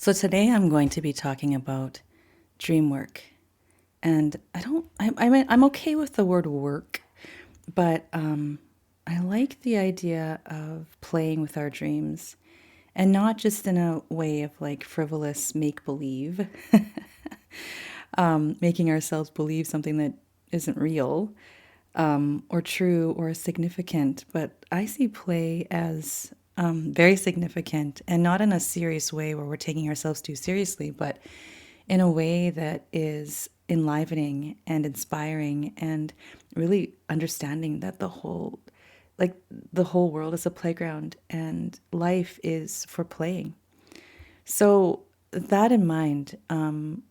So today I'm going to be talking about Dreamwork. And I'm okay with the word work, but I like the idea of playing with our dreams and not just in a way of like frivolous make believe, making ourselves believe something that isn't real or true or significant. But I see play as very significant and not in a serious way where we're taking ourselves too seriously, but in a way that is enlivening and inspiring and really understanding that the whole world is a playground and life is for playing. So that in mind, I'm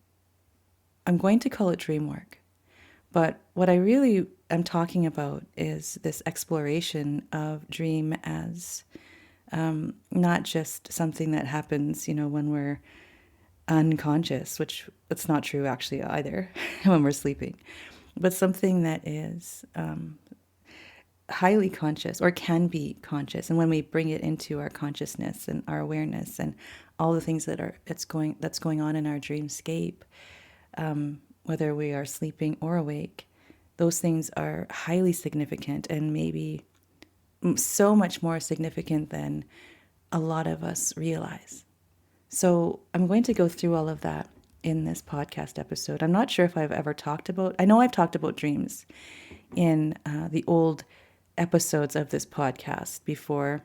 going to call it dream work. But what I really am talking about is this exploration of dream as not just something that happens, when we're unconscious, which it's not true actually either when we're sleeping, but something that is highly conscious or can be conscious. And when we bring it into our consciousness and our awareness and all the things that's going on in our dreamscape, whether we are sleeping or awake, those things are highly significant and maybe so much more significant than a lot of us realize. So I'm going to go through all of that in this podcast episode. I'm not sure if I've ever I know I've talked about dreams in the old episodes of this podcast before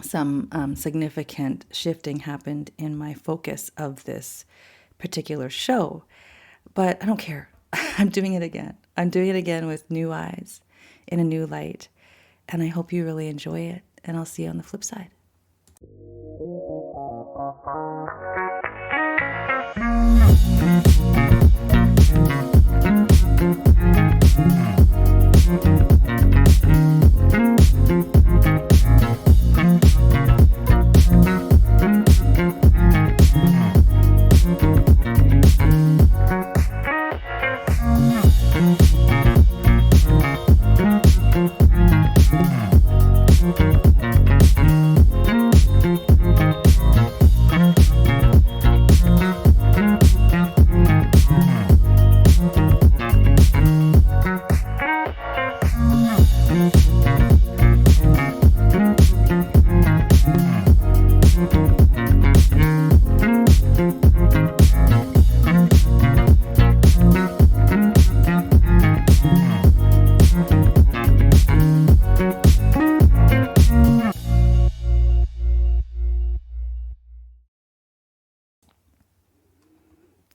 some significant shifting happened in my focus of this particular show. But I don't care. I'm doing it again. I'm doing it again with new eyes, in a new light. And I hope you really enjoy it. And I'll see you on the flip side.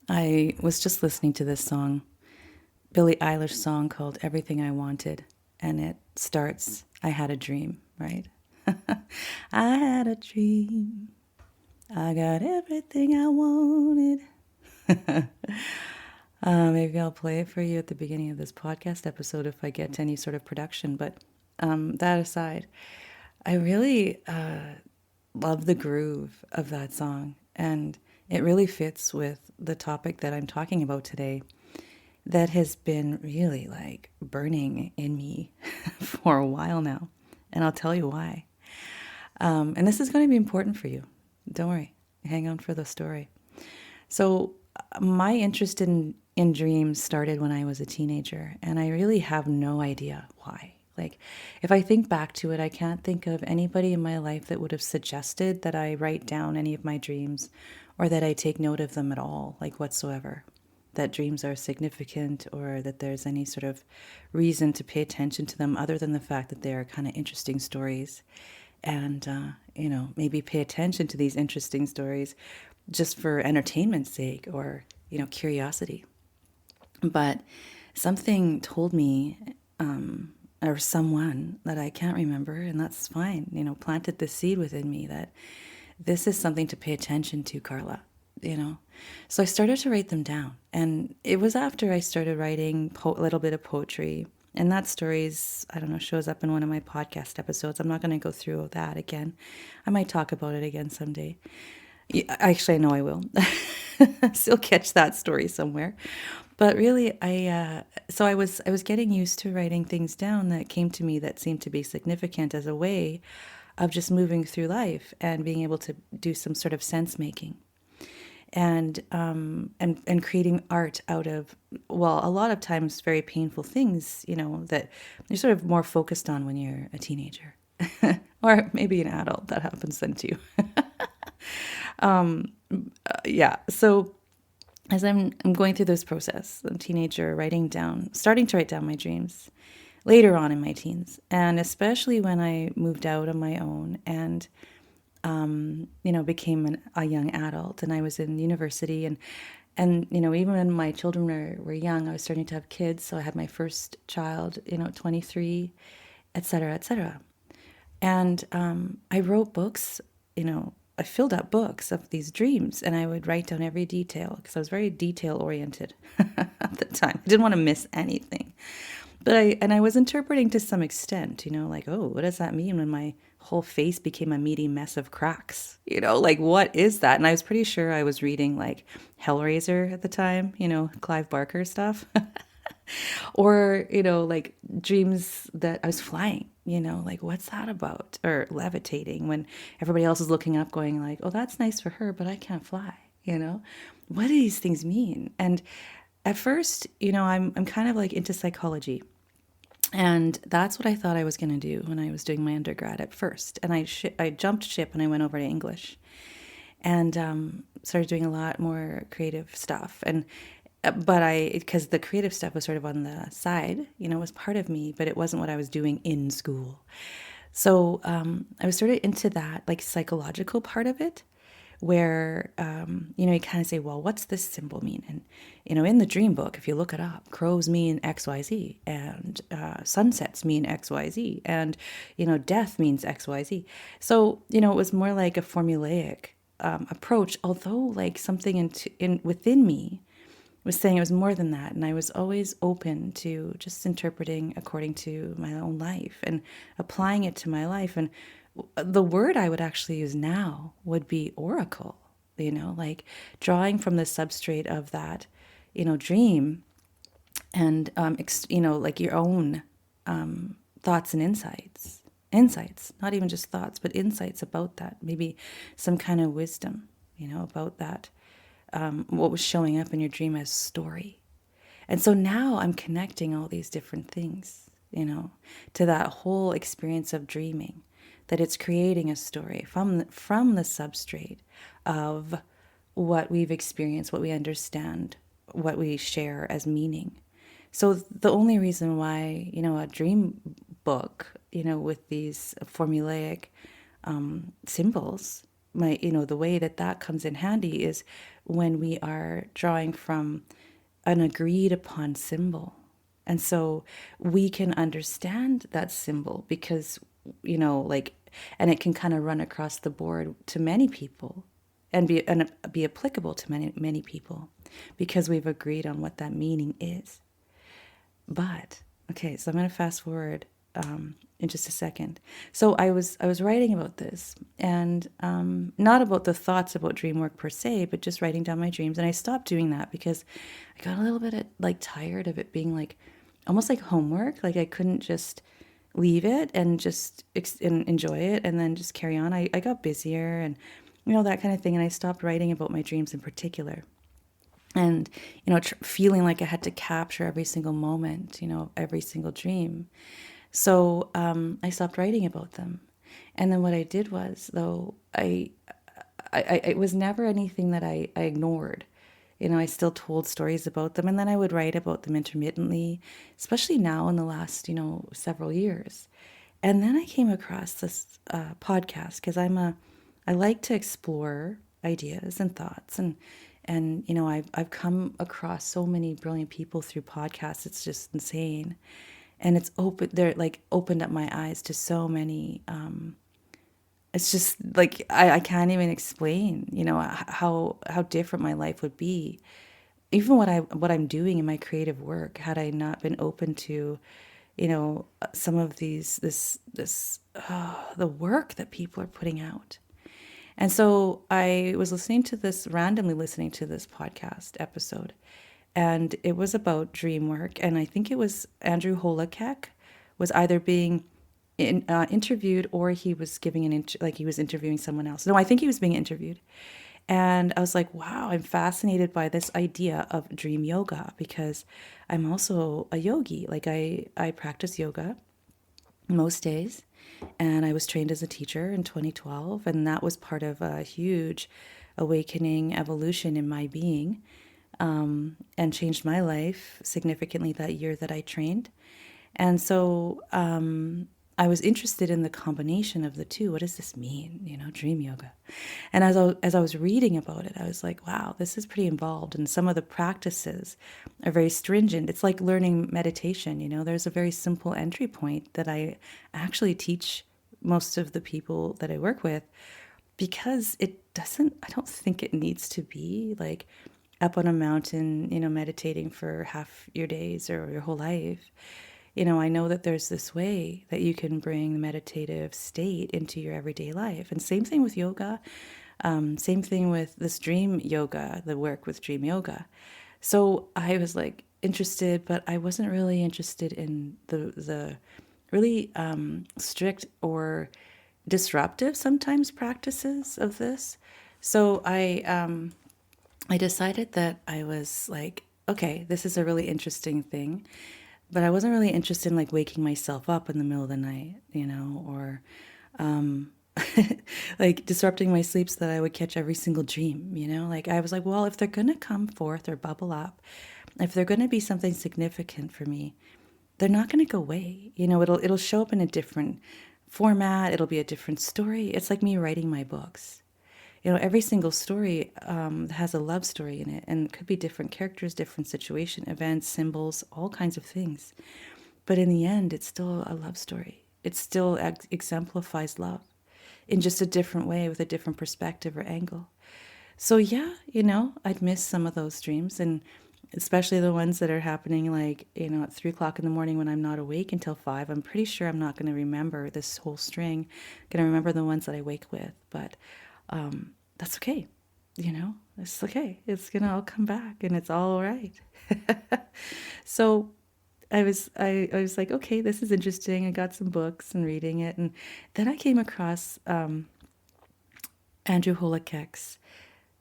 I was just listening to this song, Billie Eilish song called Everything I Wanted, and it starts, I had a dream, right? I had a dream. I got everything I wanted. Maybe I'll play it for you at the beginning of this podcast episode if I get to any sort of production. But that aside, I really love the groove of that song. And it really fits with the topic that I'm talking about today that has been really like burning in me for a while now. And I'll tell you why. And this is going to be important for you. Don't worry. Hang on for the story. So my interest in dreams started when I was a teenager, and I really have no idea why. Like, if I think back to it, I can't think of anybody in my life that would have suggested that I write down any of my dreams or that I take note of them at all, like whatsoever. That dreams are significant or that there's any sort of reason to pay attention to them other than the fact that they are kind of interesting stories. And, maybe pay attention to these interesting stories just for entertainment's sake or, curiosity. But something told me, or someone that I can't remember, and that's fine, planted the seed within me that this is something to pay attention to, Carla, So I started to write them down. And it was after I started writing a little bit of poetry. And that story's, I don't know, shows up in one of my podcast episodes. I'm not going to go through that again. I might talk about it again someday. Actually, I know I will. Still catch that story somewhere. But really, I was getting used to writing things down that came to me that seemed to be significant as a way of just moving through life and being able to do some sort of sense making. and creating art out of, well, a lot of times very painful things, that you're sort of more focused on when you're a teenager or maybe an adult. That happens then too. Yeah. So as I'm going through this process, a teenager, starting to write down my dreams later on in my teens, and especially when I moved out on my own and became a young adult, and I was in university, and even when my children were young, I was starting to have kids. So I had my first child, 23, et cetera, et cetera. And I wrote books, I filled out books of these dreams, and I would write down every detail because I was very detail oriented at the time. I didn't want to miss anything. But I was interpreting to some extent, like, oh, what does that mean when my whole face became a meaty mess of cracks? Like, what is that? And I was pretty sure I was reading like Hellraiser at the time, Clive Barker stuff. Or, like dreams that I was flying, like what's that about? Or levitating when everybody else is looking up going like, oh, that's nice for her, but I can't fly, What do these things mean? And at first, I'm kind of like into psychology. And that's what I thought I was going to do when I was doing my undergrad at first. And I jumped ship and I went over to English and started doing a lot more creative stuff. And because the creative stuff was sort of on the side, was part of me, but it wasn't what I was doing in school. So I was sort of into that, like psychological part of it, where, you kind of say, well, what's this symbol mean? And, in the dream book, if you look it up, crows mean XYZ, and sunsets mean XYZ, and, death means XYZ. So, it was more like a formulaic approach, although like something within me was saying it was more than that. And I was always open to just interpreting according to my own life and applying it to my life. And the word I would actually use now would be oracle, like drawing from the substrate of that, dream and, like your own thoughts and insights, not even just thoughts, but insights about that, maybe some kind of wisdom, about that. What was showing up in your dream as story. And so now I'm connecting all these different things, to that whole experience of dreaming, that it's creating a story from the substrate of what we've experienced, what we understand, what we share as meaning. So the only reason why, a dream book, with these formulaic symbols, the way that comes in handy is when we are drawing from an agreed upon symbol. And so we can understand that symbol because, and it can kind of run across the board to many people and be applicable to many, many people because we've agreed on what that meaning is. But, okay, so I'm going to fast forward in just a second. So I was writing about this, and not about the thoughts about Dreamwork per se, but just writing down my dreams. And I stopped doing that because I got a little bit like tired of it being like almost like homework. Like I couldn't just leave it and just enjoy it and then just carry on. I got busier and that kind of thing, and I stopped writing about my dreams in particular. And feeling like I had to capture every single moment, every single dream. So I stopped writing about them. And then what I did was, though, I it was never anything that I ignored. I still told stories about them, and then I would write about them intermittently, especially now in the last, several years. And then I came across this podcast because I like to explore ideas and thoughts, and I've come across so many brilliant people through podcasts. It's just insane. And it's opened up my eyes to so many. It's just like I can't even explain, how different my life would be, even what I'm doing in my creative work, had I not been open to, some of the work that people are putting out. And so I was randomly listening to this podcast episode. And it was about Dreamwork, and I think it was Andrew Holakek was either being interviewed or he was giving he was interviewing someone else. No, I think he was being interviewed, And I was like, wow, I'm fascinated by this idea of dream yoga because I'm also a yogi. Like I practice yoga most days. And I was trained as a teacher in 2012. And that was part of a huge awakening evolution in my being, and changed my life significantly that year that I trained. And so I was interested in the combination of the two. What does this mean? Dream yoga. And as I was reading about it, I was like, wow, this is pretty involved. And some of the practices are very stringent. It's like learning meditation. There's a very simple entry point that I actually teach most of the people that I work with, because I don't think it needs to be like up on a mountain, meditating for half your days or your whole life. I know that there's this way that you can bring the meditative state into your everyday life. And same thing with yoga. Same thing with this dream yoga, the work with dream yoga. So I was like interested, but I wasn't really interested in the really strict or disruptive sometimes practices of this. So I decided that I was like, okay, this is a really interesting thing, but I wasn't really interested in like waking myself up in the middle of the night, or like disrupting my sleep so that I would catch every single dream, Like I was like, well, if they're going to come forth or bubble up, if they're going to be something significant for me, they're not going to go away. It'll show up in a different format. It'll be a different story. It's like me writing my books. Every single story has a love story in it, and it could be different characters, different situation, events, symbols, all kinds of things. But in the end, it's still a love story. It still exemplifies love in just a different way with a different perspective or angle. So yeah, I'd miss some of those dreams, and especially the ones that are happening like, at 3 o'clock in the morning when I'm not awake until 5. I'm pretty sure I'm not going to remember this whole string. I'm going to remember the ones that I wake with, but that's okay. It's okay. It's going to all come back and it's all right. So I was like, okay, this is interesting. I got some books and reading it. And then I came across Andrew Holakek's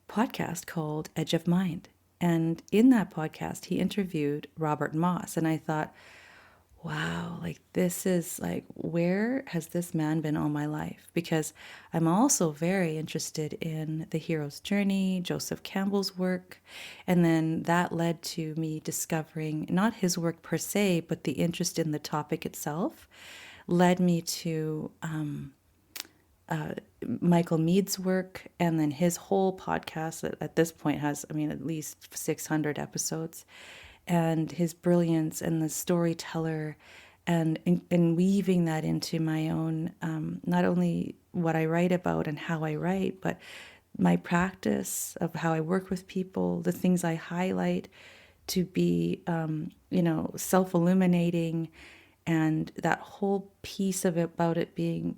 podcast called Edge of Mind. And in that podcast, he interviewed Robert Moss. And I thought, wow, like this is like, where has this man been all my life? Because I'm also very interested in the hero's journey, Joseph Campbell's work. And then that led to me discovering not his work per se, but the interest in the topic itself led me to Michael Mead's work, and then his whole podcast that at this point has, at least 600 episodes, and his brilliance and the storyteller, and weaving that into my own, not only what I write about and how I write, but my practice of how I work with people, the things I highlight to be, self-illuminating, and that whole piece of it about it being,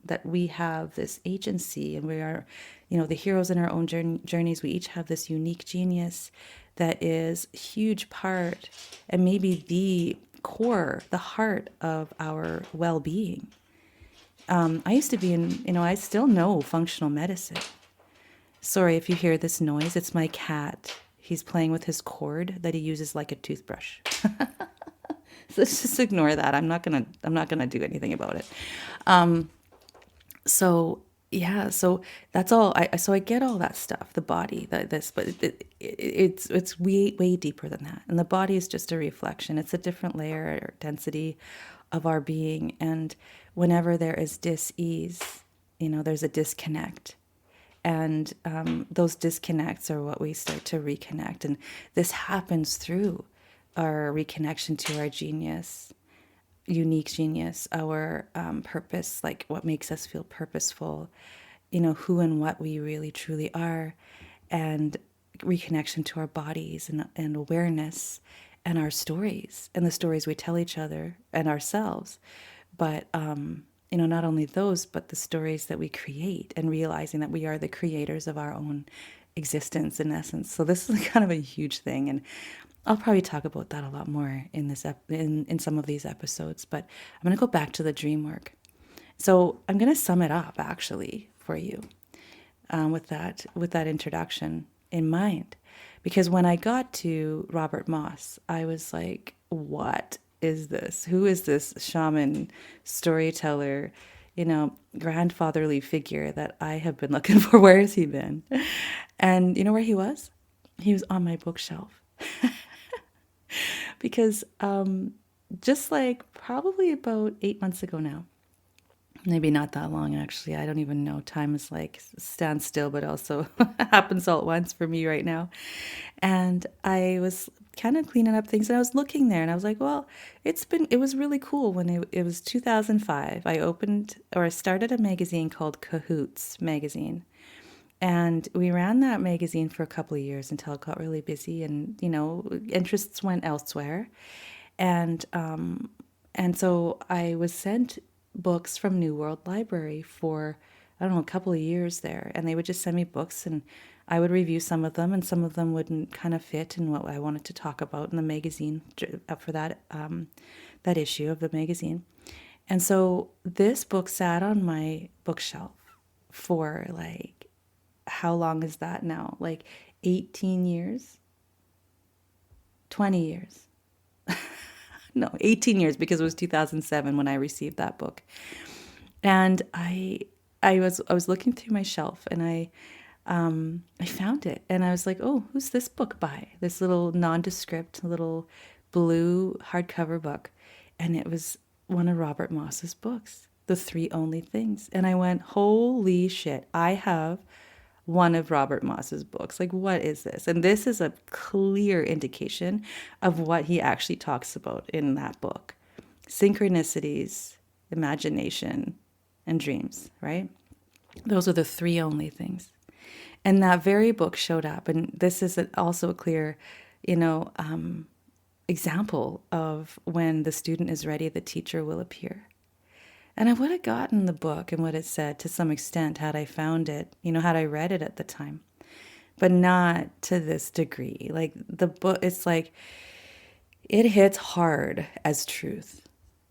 that we have this agency and we are, the heroes in our own journeys. We each have this unique genius that is a huge part and maybe the core, the heart of our well-being. I used to be I still know functional medicine. Sorry if you hear this noise, it's my cat. He's playing with his cord that he uses like a toothbrush. So let's just ignore that. I'm not gonna do anything about it. So yeah, so that's all. I get all that stuff, the body, but it's way deeper than that. And the body is just a reflection. It's a different layer or density of our being. And whenever there is dis-ease, there's a disconnect. And those disconnects are what we start to reconnect. And this happens through our reconnection to our genius, unique genius, our purpose, like what makes us feel purposeful, who and what we really truly are, and reconnection to our bodies and awareness and our stories and the stories we tell each other and ourselves. But, not only those, but the stories that we create, and realizing that we are the creators of our own existence in essence. So this is kind of a huge thing. And I'll probably talk about that a lot more in in some of these episodes, but I'm going to go back to the dream work. So I'm going to sum it up actually for you. with that introduction in mind, because when I got to Robert Moss, I was like, "What is this? Who is this shaman, storyteller, grandfatherly figure that I have been looking for? Where has he been?" And you know where he was? He was on my bookshelf because just like probably about 8 months ago now, maybe not that long actually. I don't even know. Time is like stands still, but also happens all at once for me right now. And I was kind of cleaning up things and I was looking there and I was like, well, it was really cool when it was 2005. I started a magazine called Cahoots magazine. And we ran that magazine for a couple of years until it got really busy and, interests went elsewhere. And so I was sent books from New World Library for, I don't know, a couple of years there. And they would just send me books and I would review some of them and some of them wouldn't kind of fit in what I wanted to talk about in the magazine for that issue of the magazine. And so this book sat on my bookshelf for like, how long is that now? Like 18 years? 20 years? No, 18 years, because it was 2007 when I received that book. And I was looking through my shelf and I found it and I was like, "Oh, who's this book by?" This little nondescript little blue hardcover book. And it was one of Robert Moss's books, The Three Only Things. And I went, "Holy shit, I have one of Robert Moss's books. Like, what is this?" And this is a clear indication of what he actually talks about in that book: synchronicities, imagination, and dreams, right? Those are the three only things. And that very book showed up. And this is also a clear, you know, example of when the student is ready, the teacher will appear. And I would have gotten the book and what it said to some extent had I found it, had I read it at the time, but not to this degree. Like the book, it's like it hits hard as truth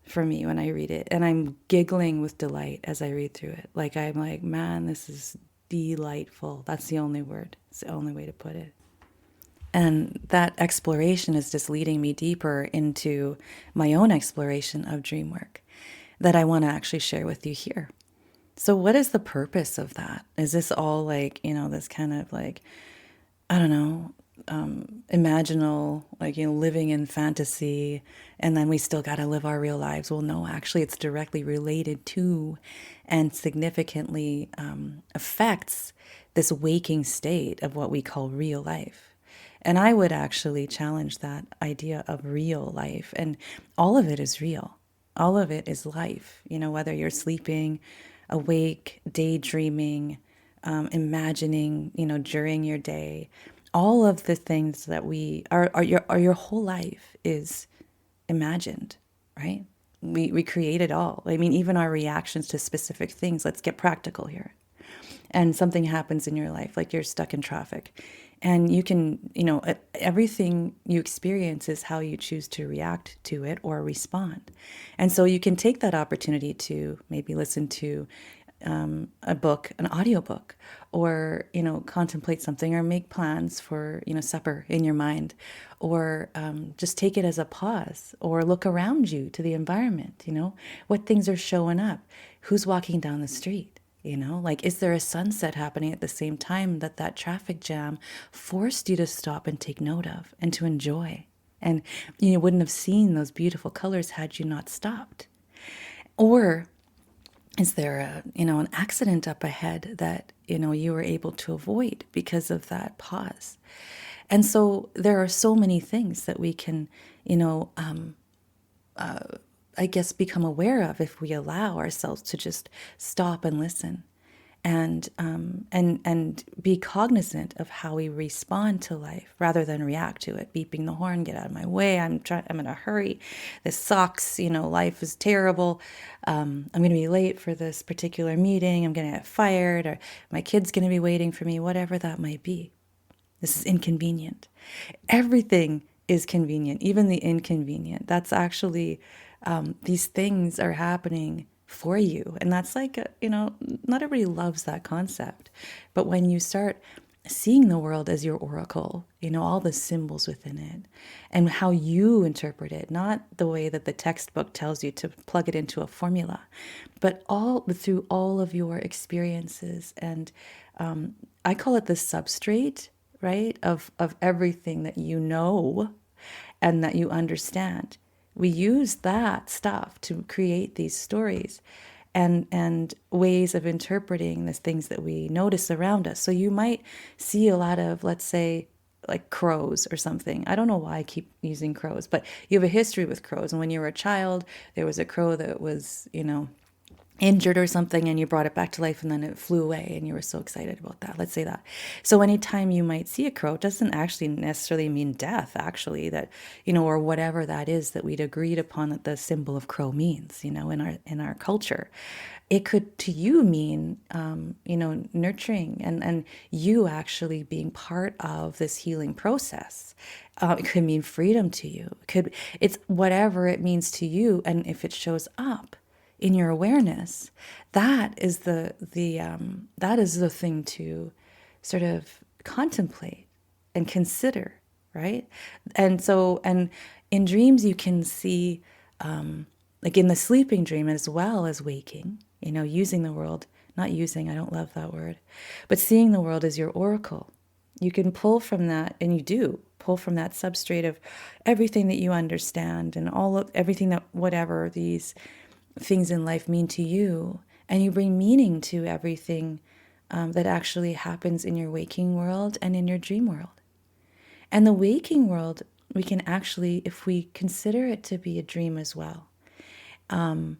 for me when I read it. And I'm giggling with delight as I read through it. Like I'm like, man, this is delightful. That's the only word. It's the only way to put it. And that exploration is just leading me deeper into my own exploration of dream work that I want to actually share with you here. So what is the purpose of that? Is this all like, this kind of like, I don't know, imaginal, like, living in fantasy, and then we still got to live our real lives? Well, no, actually it's directly related to and significantly affects this waking state of what we call real life. And I would actually challenge that idea of real life. And all of it is real. All of it is life, whether you're sleeping, awake, daydreaming, imagining, during your day. All of the things that your whole life is imagined, right? We create it all. I mean, even our reactions to specific things. Let's get practical here. And something happens in your life, like you're stuck in traffic. And you can, everything you experience is how you choose to react to it or respond. And so you can take that opportunity to maybe listen to a book, an audiobook, or, contemplate something or make plans for, supper in your mind, or just take it as a pause or look around you to the environment, what things are showing up, who's walking down the street. Like, is there a sunset happening at the same time that traffic jam forced you to stop and take note of and to enjoy? And you wouldn't have seen those beautiful colors had you not stopped. Or is there an accident up ahead that, you were able to avoid because of that pause? And so there are so many things that we can, I guess, become aware of if we allow ourselves to just stop and listen, and be cognizant of how we respond to life rather than react to it. Beeping the horn, get out of my way. I'm in a hurry. This sucks. Life is terrible. I'm going to be late for this particular meeting. I'm going to get fired, or my kid's going to be waiting for me. Whatever that might be. This is inconvenient. Everything is convenient, even the inconvenient. That's actually, these things are happening for you. And that's like, not everybody loves that concept. But when you start seeing the world as your oracle, all the symbols within it and how you interpret it, not the way that the textbook tells you to plug it into a formula, but all through all of your experiences. And I call it the substrate, right, of everything that you know and that you understand. We use that stuff to create these stories and ways of interpreting the things that we notice around us. So you might see a lot of, let's say, like crows or something. I don't know why I keep using crows, but you have a history with crows. And when you were a child, there was a crow that was, injured or something, and you brought it back to life, and then it flew away and you were so excited about that. Let's say that. So anytime you might see a crow, it doesn't actually necessarily mean death, actually, that, or whatever that is that we'd agreed upon that the symbol of crow means, in our culture. It could to you mean, nurturing and you actually being part of this healing process. It could mean freedom to you. It's whatever it means to you. And if it shows up in your awareness, that is that is the thing to sort of contemplate and consider, right? And in dreams you can see, like in the sleeping dream as well as waking, using the world, not using, I don't love that word, but seeing the world as your oracle. You can pull from that, and you do pull from that substrate of everything that you understand and all of everything that whatever these things in life mean to you, and you bring meaning to everything that actually happens in your waking world and in your dream world. And the waking world, we can actually, if we consider it to be a dream as well, then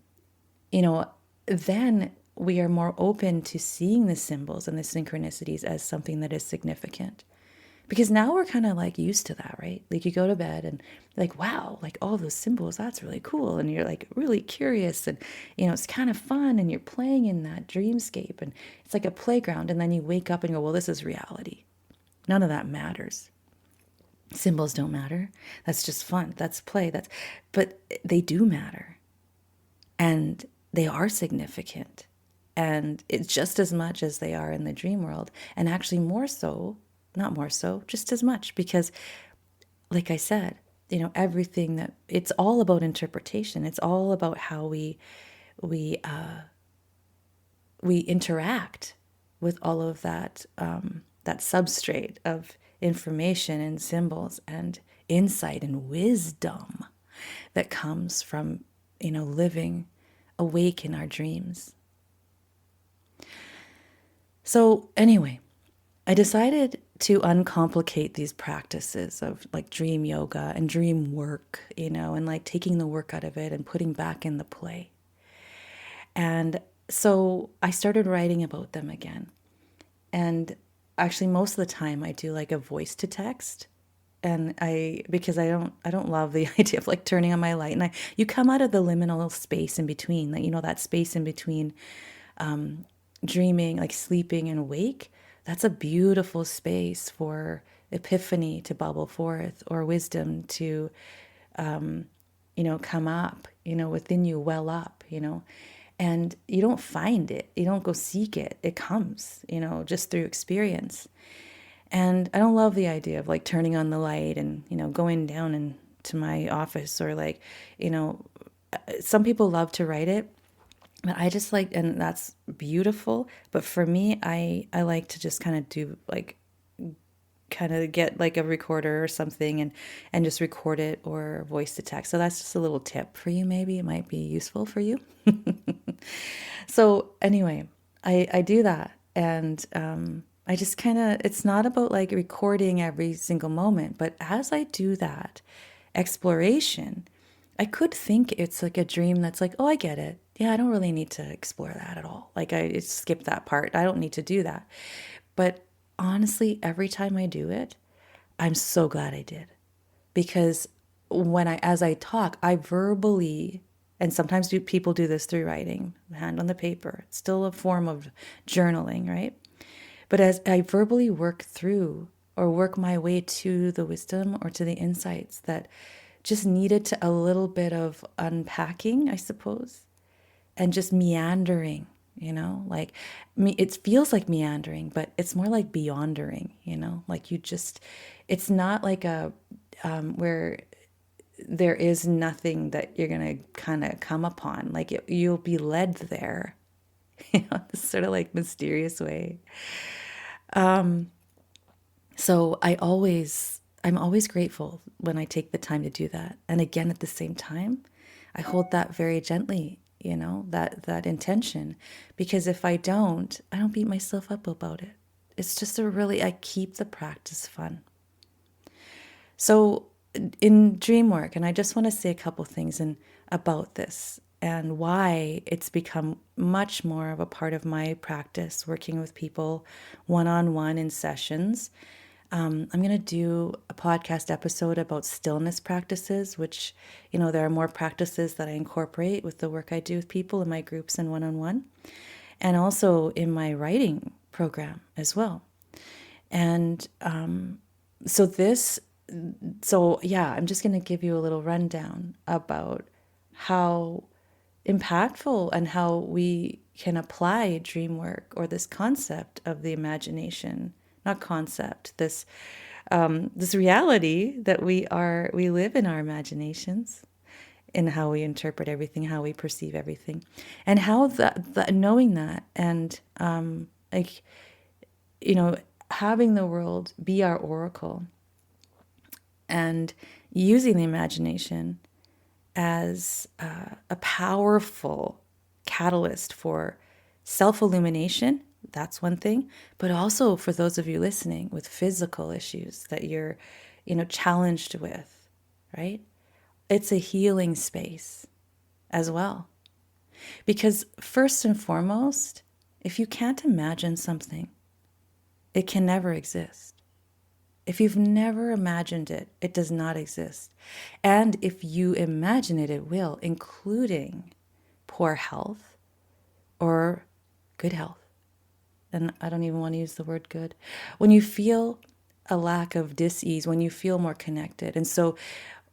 we are more open to seeing the symbols and the synchronicities as something that is significant. Because now we're kind of like used to that, right? Like you go to bed and like, wow, like all those symbols, that's really cool. And you're like really curious and, it's kind of fun and you're playing in that dreamscape and it's like a playground. And then you wake up and go, well, this is reality. None of that matters. Symbols don't matter. That's just fun. That's play. But they do matter. And they are significant. And it's just as much as they are in the dream world. And actually more so, not more so, just as much, because like I said, everything that it's all about interpretation. It's all about how we interact with all of that, that substrate of information and symbols and insight and wisdom that comes from, living awake in our dreams. So anyway, I decided to uncomplicate these practices of like dream yoga and dream work, and like taking the work out of it and putting back in the play. And so I started writing about them again. And actually most of the time I do like a voice to text. And because I don't love the idea of like turning on my light, and you come out of the liminal space in between, that, that space in between dreaming, like sleeping and awake. That's a beautiful space for epiphany to bubble forth, or wisdom to, come up, within you, well up, and you don't find it. You don't go seek it. It comes, just through experience. And I don't love the idea of like turning on the light and, going down into my office, or like, some people love to write it. But I just like, and that's beautiful. But for me, I like to just kind of do like, kind of get like a recorder or something and just record it or voice to text. So that's just a little tip for you. Maybe it might be useful for you. So anyway, I do that. And I just kind of, it's not about like recording every single moment. But as I do that exploration, I could think it's like a dream that's like, oh, I get it. Yeah, I don't really need to explore that at all. Like I skipped that part. I don't need to do that. But honestly, every time I do it, I'm so glad I did. Because as I talk, I verbally, and sometimes people do this through writing, hand on the paper. It's still a form of journaling, right? But as I verbally work through or work my way to the wisdom or to the insights that just needed a little bit of unpacking, I suppose. and just meandering, like me, it feels like meandering, but it's more like beyondering, like it's not like where there is nothing that you're going to kind of come upon. Like you'll be led there, this sort of like mysterious way. So I'm always grateful when I take the time to do that. And again, at the same time, I hold that very gently, that intention, because if I don't beat myself up about it. It's just I keep the practice fun. So in Dreamwork, and I just want to say a couple things about this and why it's become much more of a part of my practice, working with people one-on-one in sessions. I'm going to do a podcast episode about stillness practices, which, there are more practices that I incorporate with the work I do with people in my groups and one-on-one, and also in my writing program as well. And yeah, I'm just going to give you a little rundown about how impactful and how we can apply dream work, or this concept of the imagination, not concept, this reality that we live in our imaginations, in how we interpret everything, how we perceive everything, and how that knowing that, and like, having the world be our oracle, and using the imagination as a powerful catalyst for self-illumination. That's one thing. But also for those of you listening with physical issues that you're, challenged with, right? It's a healing space as well. Because first and foremost, if you can't imagine something, it can never exist. If you've never imagined it, it does not exist. And if you imagine it, it will, including poor health or good health. And I don't even want to use the word good. When you feel a lack of dis-ease, when you feel more connected. And so,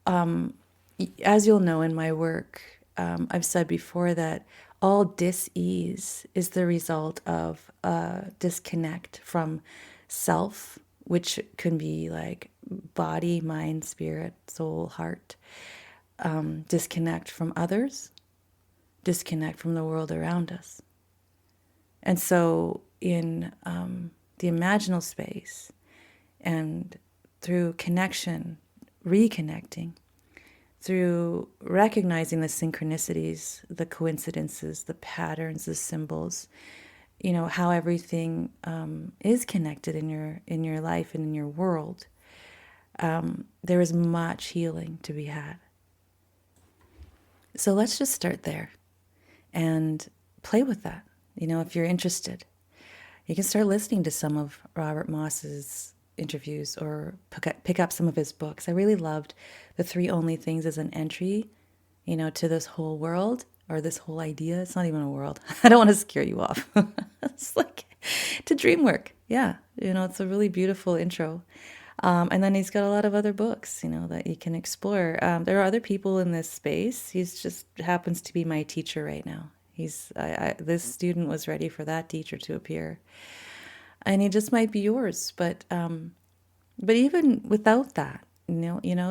as you'll know in my work, I've said before that all dis-ease is the result of a disconnect from self, which can be like body, mind, spirit, soul, heart. Disconnect from others, disconnect from the world around us. And so in the imaginal space, and through connection, reconnecting, through recognizing the synchronicities, the coincidences, the patterns, the symbols, how everything is connected in your life and in your world, there is much healing to be had. So let's just start there and play with that. If you're interested, you can start listening to some of Robert Moss's interviews, or pick up some of his books. I really loved The Three Only Things as an entry, to this whole world, or this whole idea. It's not even a world. I don't want to scare you off. It's like to Dreamwork. Yeah. It's a really beautiful intro. And then he's got a lot of other books, that you can explore. There are other people in this space. He's just happens to be my teacher right now. This student was ready for that teacher to appear, and he just might be yours. But even without that,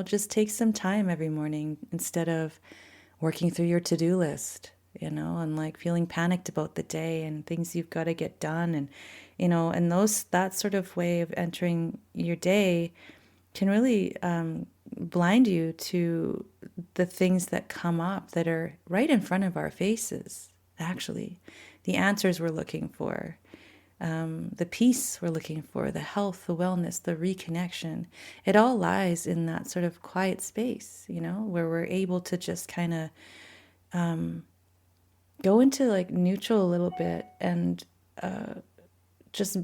just take some time every morning instead of working through your to-do list, and like feeling panicked about the day and things you've got to get done, and and that sort of way of entering your day can really blind you to the things that come up that are right in front of our faces. Actually, the answers we're looking for, the peace we're looking for, the health, the wellness, the reconnection, it all lies in that sort of quiet space, where we're able to just kind of go into like neutral a little bit, and just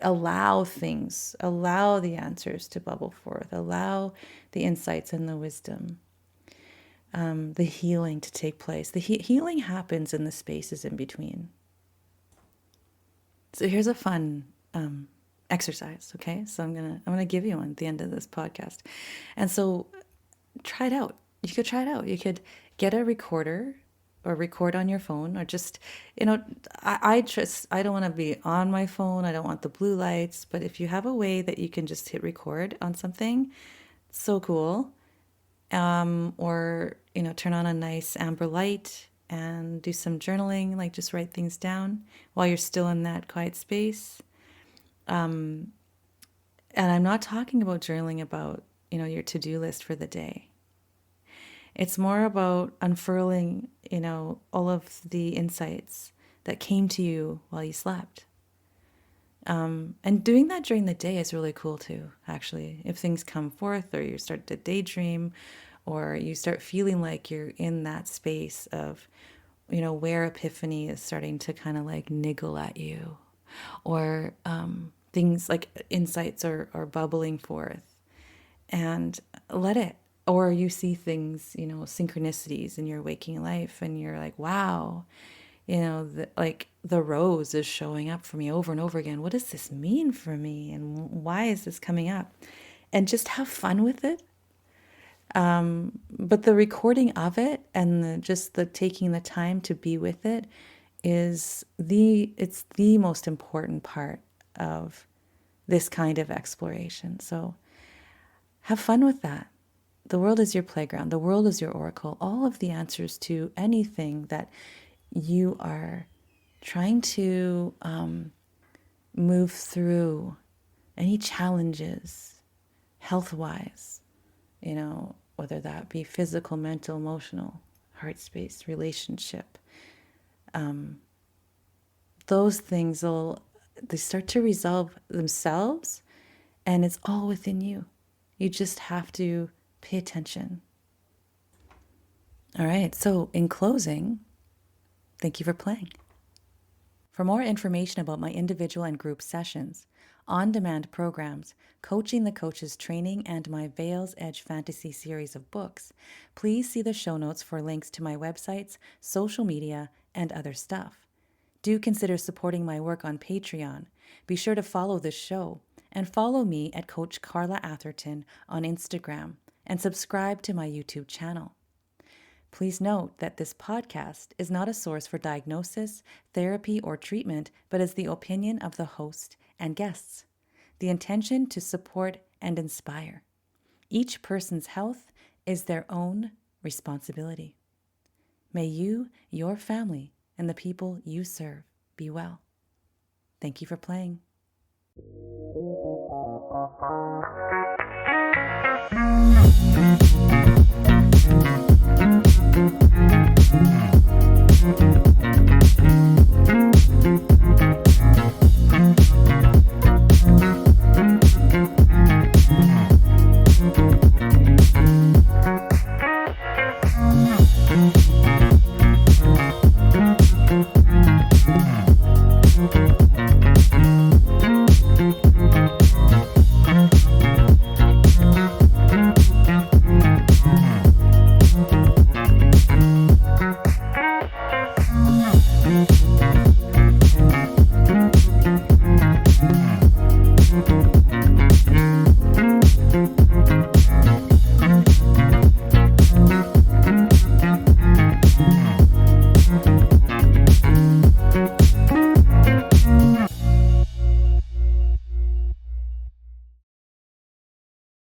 allow the answers to bubble forth, allow the insights and the wisdom, the healing to take place. The healing happens in the spaces in between. So here's a fun exercise, okay? So I'm gonna give you one at the end of this podcast, and so try it out. You could try it out. You could get a recorder or record on your phone, or just, you know, I don't want to be on my phone. I don't want the blue lights. But if you have a way that you can just hit record on something, so cool. Or, you know, turn on a nice amber light and do some journaling, like just write things down while you're still in that quiet space. And I'm not talking about journaling about, you know, your to-do list for the day. It's more about unfurling, you know, all of the insights that came to you while you slept. And doing that during the day is really cool too, actually. If things come forth, or you start to daydream, or you start feeling like you're in that space of, you know, where epiphany is starting to kind of like niggle at you, or things like insights are bubbling forth, and let it. Or you see things, you know, synchronicities in your waking life, and you're like, wow, you know, like the rose is showing up for me over and over again. What does this mean for me? And why is this coming up? And just have fun with it. But the recording of it, and just the taking the time to be with it, it's the most important part of this kind of exploration. So have fun with that. The world is your playground. The world is your oracle. All of the answers to anything that you are trying to move through, any challenges, health wise, you know, whether that be physical, mental, emotional, heart space, relationship, those things they start to resolve themselves, and it's all within you. You just have to pay attention. All right. So in closing, thank you for playing. For more information about my individual and group sessions, on-demand programs, Coaching the Coaches training, and my Veil's Edge fantasy series of books, please see the show notes for links to my websites, social media, and other stuff. Do consider supporting my work on Patreon. Be sure to follow this show, and follow me at Coach Carla Atherton on Instagram, and subscribe to my YouTube channel. Please note that this podcast is not a source for diagnosis, therapy, or treatment, but is the opinion of the host and guests. The intention to support and inspire. Each person's health is their own responsibility. May you, your family, and the people you serve be well. Thank you for playing.